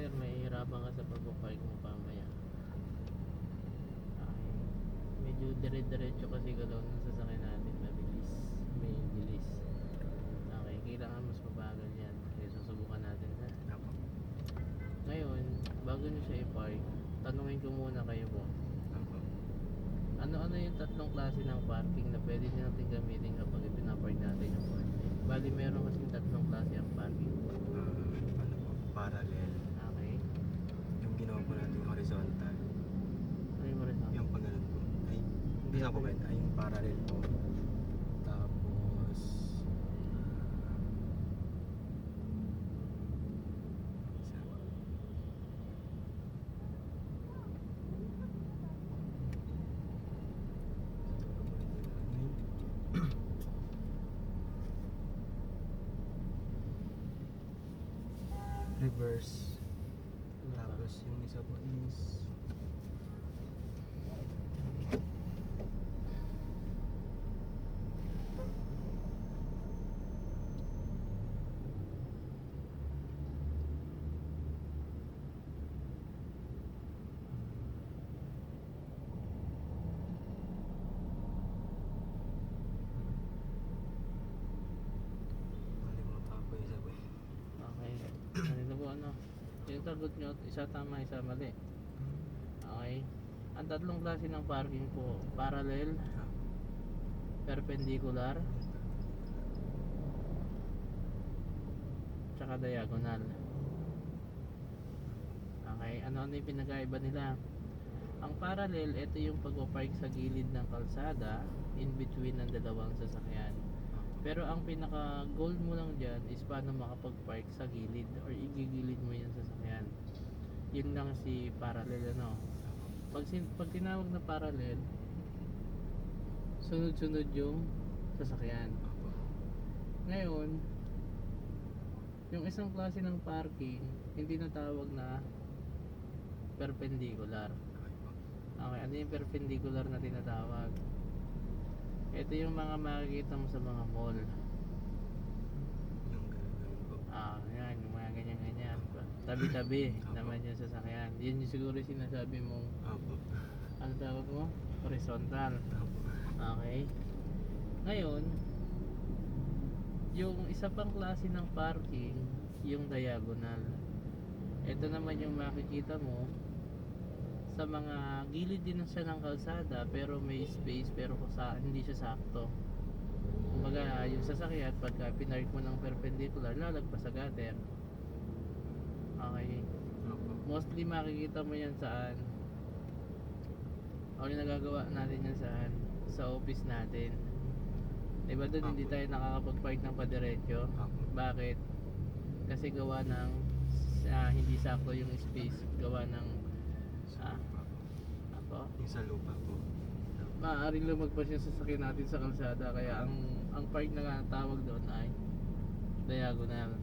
sir, mahihirapan ka sa pagpapark mo pamaya. Okay. Medyo dire-diretso kasi galaw ng sasakyan natin, mabilis, may bilis. Okay, kailangan mas mabagal yan. Kaya susubukan natin ha. Apo. Ngayon, bago nyo siya i-park, tanungin ko muna kayo po. Apo. Ano-ano yung tatlong klase ng parking na pwede nyo natin gamitin kapag ipinapark natin yung kotse? Bali meron kasing tatlong klase ang parking po. Ano po? Parallel. Okay. Yung ginawa po natin horizontal. Ano yung horizontal? Yung pag ganun po. Ay, hindi na po ba? Ay, yung parallel po. Tapos... isa. Reverse. Tapos yung isa po is malimutan po isa po. Okay. Ganito po ano. Yung sagot nyo, isa tama, isa mali. Okay. Ang tatlong klase ng parking po, parallel, perpendicular, tsaka diagonal. Okay, ano yung pinagkaiba nila? Ang parallel, ito yung pagpapark sa gilid ng kalsada in between ng dalawang sasakyan. Pero ang pinaka goal mo lang dyan is paano makapag-park sa gilid or igigilid mo yung sasakyan. Yun lang si parallel ano. Pag tinawag na parallel, sunod-sunod yung sasakyan. Ngayon, yung isang klase ng parking, hindi natawag na perpendicular. Okay, ano yung perpendicular na tinatawag? Ito yung mga makikita mo sa mga mall. Yung ganun po. Yan, yung mga ganyan-ganyan. Tabi-tabi naman yung sasakyan. Yan yung siguro sinasabi mong, Apo. ano tawag mo? Horizontal. Apo. Okay. Ngayon, yung isa pang klase ng parking, yung diagonal. Ito naman yung makikita mo sa mga gilid din siya ng kalsada pero may space pero hindi siya sakto. Kumbaga yung sasakyan pagka pinark mo ng perpendicular lalagpas sa gutter. Okay. Apo. Mostly makikita mo yan saan? O yung nagagawa natin yan saan? Sa office natin. Diba doon hindi tayo nakakapag-park ng padiretso? Bakit? Kasi gawa ng hindi sakto yung space, gawa ng ako. Yung sa lupa po. Maaaring lumagpas yung sasakyan natin sa kalsada kaya ang park na tawag doon ay diagonal.